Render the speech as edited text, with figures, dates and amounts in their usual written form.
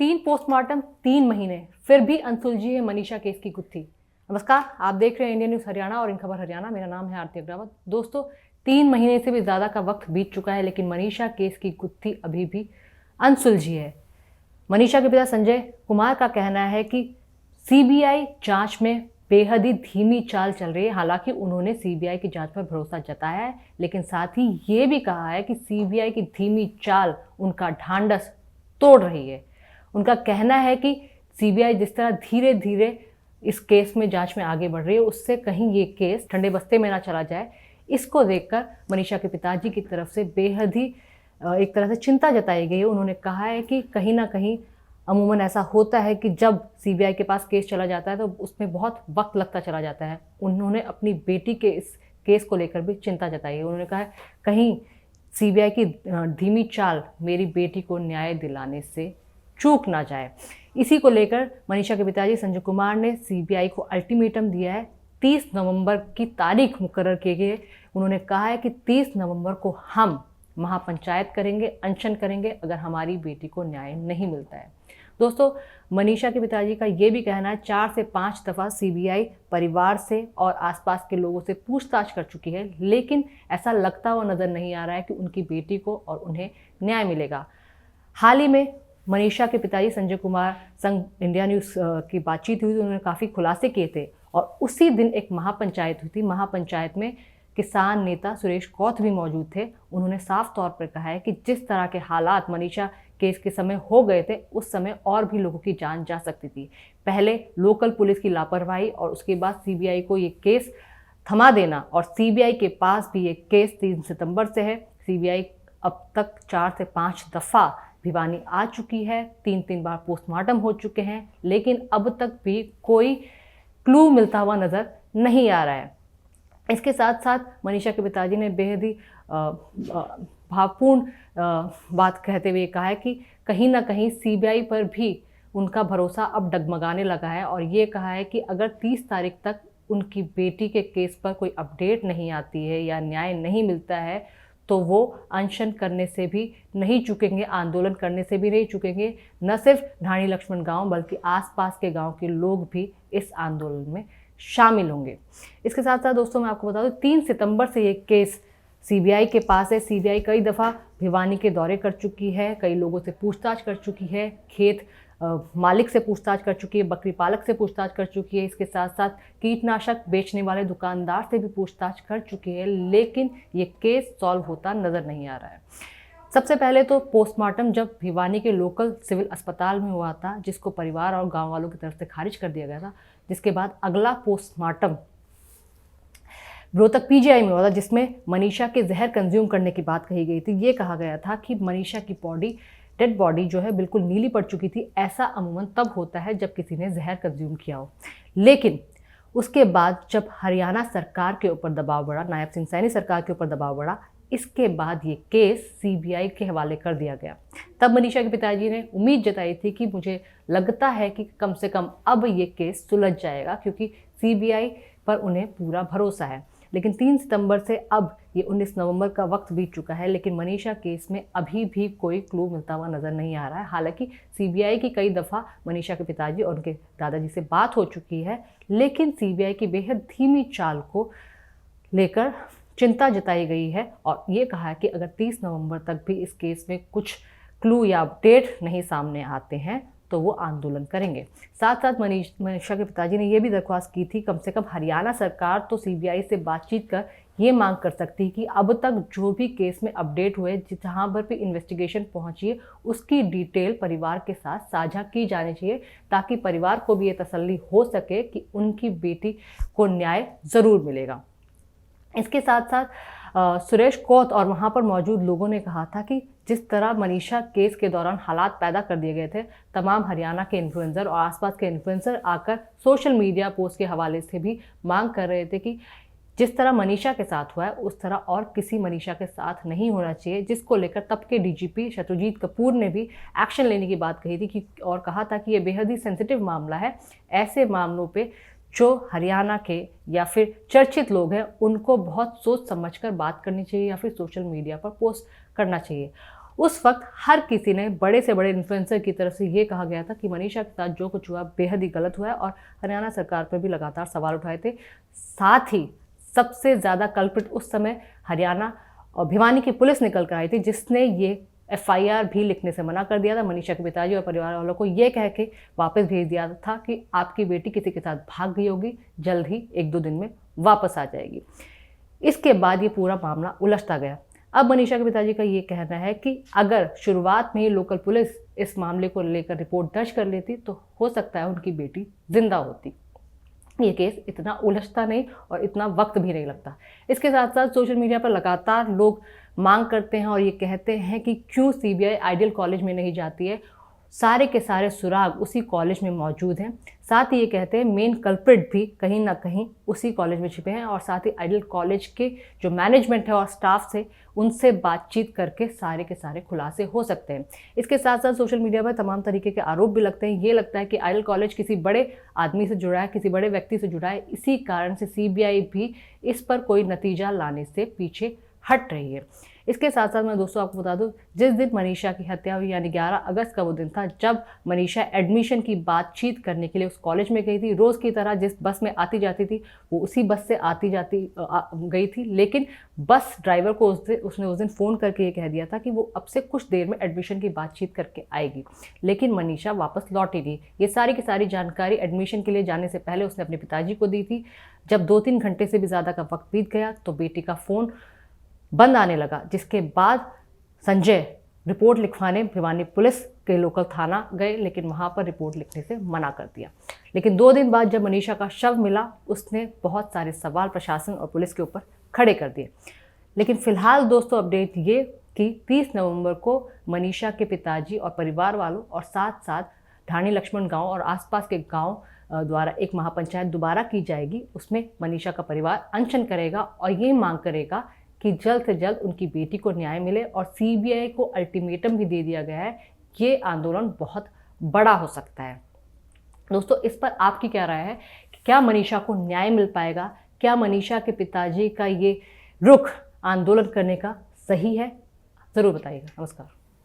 3 postmortem 3 महीने फिर भी अनसुलझी है मनीषा केस की गुत्थी। नमस्कार, आप देख रहे हैं इंडियन न्यूज़ हरियाणा और इन खबर हरियाणा। मेरा नाम है आरती अग्रवाल। दोस्तों, 3 महीने से भी ज़्यादा का वक्त बीत चुका है, लेकिन मनीषा केस की गुत्थी अभी भी अनसुलझी है। मनीषा के पिता संजय कुमार का कहना है कि सीबीआई जांच में बेहद ही धीमी चाल चल रही है। हालांकि उन्होंने सीबीआई की जांच पर भरोसा जताया है, लेकिन साथ ही ये भी कहा है कि सीबीआई की धीमी चाल उनका ढांढस तोड़ रही है। उनका कहना है कि सीबीआई जिस तरह धीरे धीरे इस केस में जांच में आगे बढ़ रही है, उससे कहीं ये केस ठंडे बस्ते में ना चला जाए। इसको देखकर मनीषा के पिताजी की तरफ से बेहद ही एक तरह से चिंता जताई गई है। उन्होंने कहा है कि कहीं ना कहीं अमूमन ऐसा होता है कि जब सीबीआई के पास केस चला जाता है तो उसमें बहुत वक्त लगता चला जाता है। उन्होंने अपनी बेटी के इस केस को लेकर भी चिंता जताई है। उन्होंने कहा है कहीं सीबीआई की धीमी चाल मेरी बेटी को न्याय दिलाने से चूक ना जाए। इसी को लेकर मनीषा के पिताजी संजय कुमार ने सीबीआई को अल्टीमेटम दिया है। 30 नवंबर की तारीख मुकर्रर की गई है। उन्होंने कहा है कि 30 नवंबर को हम महापंचायत करेंगे, अनशन करेंगे अगर हमारी बेटी को न्याय नहीं मिलता है। दोस्तों, मनीषा के पिताजी का ये भी कहना है 4 से 5 दफ़ा सीबीआई परिवार से और आसपास के लोगों से पूछताछ कर चुकी है, लेकिन ऐसा लगता हुआ नज़र नहीं आ रहा है कि उनकी बेटी को और उन्हें न्याय मिलेगा। हाल ही में मनीषा के पिताजी संजय कुमार संग इंडिया न्यूज़ की बातचीत हुई तो उन्होंने काफ़ी खुलासे किए थे और उसी दिन एक महापंचायत हुई थी। महापंचायत में किसान नेता सुरेश कौथ भी मौजूद थे। उन्होंने साफ तौर पर कहा है कि जिस तरह के हालात मनीषा केस के समय हो गए थे, उस समय और भी लोगों की जान जा सकती थी। पहले लोकल पुलिस की लापरवाही और उसके बाद सीबीआई को ये केस थमा देना, और सीबीआई के पास भी ये केस 3 सितंबर से है। सीबीआई अब तक 4 से 5 दफ़ा भिवानी आ चुकी है, 3 बार पोस्टमार्टम हो चुके हैं, लेकिन अब तक भी कोई क्लू मिलता हुआ नज़र नहीं आ रहा है। इसके साथ साथ मनीषा के पिताजी ने बेहद ही भावपूर्ण बात कहते हुए कहा है कि कहीं ना कहीं सीबीआई पर भी उनका भरोसा अब डगमगाने लगा है, और ये कहा है कि अगर 30 तारीख तक उनकी बेटी के केस पर कोई अपडेट नहीं आती है या न्याय नहीं मिलता है तो वो अनशन करने से भी नहीं चूकेंगे, आंदोलन करने से भी नहीं चूकेंगे। न सिर्फ ढाणी लक्ष्मण गांव बल्कि आसपास के गांव के लोग भी इस आंदोलन में शामिल होंगे। इसके साथ साथ दोस्तों, मैं आपको बता दूं 3 सितंबर से ये केस सीबीआई के पास है। सीबीआई कई दफ़ा भिवानी के दौरे कर चुकी है, कई लोगों से पूछताछ कर चुकी है, खेत मालिक से पूछताछ कर चुकी है, बकरी पालक से पूछताछ कर चुकी है। इसके साथ साथ कीटनाशक बेचने वाले दुकानदार से भी पूछताछ कर चुकी है, लेकिन ये केस सॉल्व होता नज़र नहीं आ रहा है। सबसे पहले तो पोस्टमार्टम जब भिवानी के लोकल सिविल अस्पताल में हुआ था, जिसको परिवार और गांव वालों की तरफ से खारिज कर दिया गया था, जिसके बाद अगला पोस्टमार्टम रोहतक पीजीआई में हुआ था, जिसमें मनीषा के जहर कंज्यूम करने की बात कही गई थी। ये कहा गया था कि मनीषा की डेड बॉडी जो है बिल्कुल नीली पड़ चुकी थी। ऐसा अमूमन तब होता है जब किसी ने जहर कंज्यूम किया हो। लेकिन उसके बाद जब हरियाणा सरकार के ऊपर दबाव बढ़ा, नायब सिंह सैनी सरकार के ऊपर दबाव बढ़ा, इसके बाद ये केस सीबीआई के हवाले कर दिया गया। तब मनीषा के पिताजी ने उम्मीद जताई थी कि मुझे लगता है कि कम से कम अब ये केस सुलझ जाएगा, क्योंकि सीबीआई पर उन्हें पूरा भरोसा है। लेकिन 3 सितंबर से अब ये 19 नवंबर का वक्त बीत चुका है, लेकिन मनीषा केस में अभी भी कोई क्लू मिलता हुआ नज़र नहीं आ रहा है। हालांकि सीबीआई की कई दफ़ा मनीषा के पिताजी और उनके दादाजी से बात हो चुकी है, लेकिन सीबीआई की बेहद धीमी चाल को लेकर चिंता जताई गई है और ये कहा है कि अगर 30 नवंबर तक भी इस केस में कुछ क्लू या अपडेट नहीं सामने आते हैं तो वो आंदोलन करेंगे। साथ साथ मनीषा के पिताजी ने ये भी दरख्वास्त की थी, कम से कम हरियाणा सरकार तो सीबीआई से बातचीत कर ये मांग कर सकती है कि अब तक जो भी केस में अपडेट हुए, जहाँ पर भी इन्वेस्टिगेशन पहुंची है, उसकी डिटेल परिवार के साथ साझा की जानी चाहिए, ताकि परिवार को भी ये तसल्ली हो सके कि उनकी बेटी को न्याय ज़रूर मिलेगा। इसके साथ साथ सुरेश कौथ और वहाँ पर मौजूद लोगों ने कहा था कि जिस तरह मनीषा केस के दौरान हालात पैदा कर दिए गए थे, तमाम हरियाणा के इन्फ्लुएंसर और आसपास के इन्फ्लुएंसर आकर सोशल मीडिया पोस्ट के हवाले से भी मांग कर रहे थे कि जिस तरह मनीषा के साथ हुआ है उस तरह और किसी मनीषा के साथ नहीं होना चाहिए, जिसको लेकर तब के डीजीपी शत्रुजीत कपूर ने भी एक्शन लेने की बात कही थी और कहा था कि ये बेहद ही सेंसिटिव मामला है। ऐसे मामलों पे जो हरियाणा के या फिर चर्चित लोग हैं उनको बहुत सोच समझकर बात करनी चाहिए या फिर सोशल मीडिया पर पोस्ट करना चाहिए। उस वक्त हर किसी ने, बड़े से बड़े इन्फ्लुएंसर की तरफ से ये कहा गया था कि मनीषा के साथ जो कुछ हुआ बेहद ही गलत हुआ है और हरियाणा सरकार पर भी लगातार सवाल उठाए थे। साथ ही सबसे ज़्यादा कल्प्रिट उस समय हरियाणा और भिवानी की पुलिस निकल कर आई थी, जिसने ये FIR भी लिखने से मना कर दिया था। मनीषा के पिताजी और परिवार वालों को ये कह के वापस भेज दिया था कि आपकी बेटी किसी के साथ भाग गई होगी, जल्द ही 1-2 दिन में वापस आ जाएगी। इसके बाद ये पूरा मामला उलझता गया। अब मनीषा के पिताजी का ये कहना है कि अगर शुरुआत में ही लोकल पुलिस इस मामले को लेकर रिपोर्ट दर्ज कर लेती तो हो सकता है उनकी बेटी जिंदा होती। ये केस इतना उलझता नहीं और इतना वक्त भी नहीं लगता। इसके साथ साथ सोशल मीडिया पर लगातार लोग मांग करते हैं और ये कहते हैं कि क्यों CBI आइडियल कॉलेज में नहीं जाती है। सारे के सारे सुराग उसी कॉलेज में मौजूद हैं। साथ ही ये कहते हैं मेन कल्प्रिट भी कहीं ना कहीं उसी कॉलेज में छिपे हैं और साथ ही आइडियल कॉलेज के जो मैनेजमेंट है और स्टाफ से उनसे बातचीत करके सारे के सारे खुलासे हो सकते हैं। इसके साथ साथ सोशल मीडिया पर तमाम तरीके के आरोप भी लगते हैं। ये लगता है कि आइडियल कॉलेज किसी बड़े आदमी से जुड़ा है, किसी बड़े व्यक्ति से जुड़ा है। इसी कारण से CBI भी इस पर कोई नतीजा लाने से पीछे हट रही है। इसके साथ साथ मैं दोस्तों आपको बता दूं, जिस दिन मनीषा की हत्या हुई यानी 11 अगस्त का वो दिन था जब मनीषा एडमिशन की बातचीत करने के लिए उस कॉलेज में गई थी। रोज़ की तरह जिस बस में आती जाती थी वो उसी बस से आती जाती गई थी, लेकिन बस ड्राइवर को उसने उस दिन फ़ोन करके ये कह दिया था कि वो अब से कुछ देर में एडमिशन की बातचीत करके आएगी, लेकिन मनीषा वापस लौटी नहीं। ये सारी की सारी जानकारी एडमिशन के लिए जाने से पहले उसने अपने पिताजी को दी थी। जब 2-3 घंटे से भी ज़्यादा का वक्त बीत गया तो बेटी का फ़ोन बंद आने लगा, जिसके बाद संजय रिपोर्ट लिखवाने भिवानी पुलिस के लोकल थाना गए, लेकिन वहां पर रिपोर्ट लिखने से मना कर दिया। लेकिन 2 दिन बाद जब मनीषा का शव मिला उसने बहुत सारे सवाल प्रशासन और पुलिस के ऊपर खड़े कर दिए। लेकिन फिलहाल दोस्तों अपडेट ये कि 30 नवंबर को मनीषा के पिताजी और परिवार वालों और साथ साथ ढाणी लक्ष्मण गाँव और आसपास के गाँव द्वारा एक महापंचायत दोबारा की जाएगी। उसमें मनीषा का परिवार अनशन करेगा और ये मांग करेगा कि जल्द से जल्द उनकी बेटी को न्याय मिले और CBI को अल्टीमेटम भी दे दिया गया है। ये आंदोलन बहुत बड़ा हो सकता है। दोस्तों इस पर आपकी क्या राय है? क्या मनीषा को न्याय मिल पाएगा? क्या मनीषा के पिताजी का ये रुख आंदोलन करने का सही है? ज़रूर बताइएगा। नमस्कार।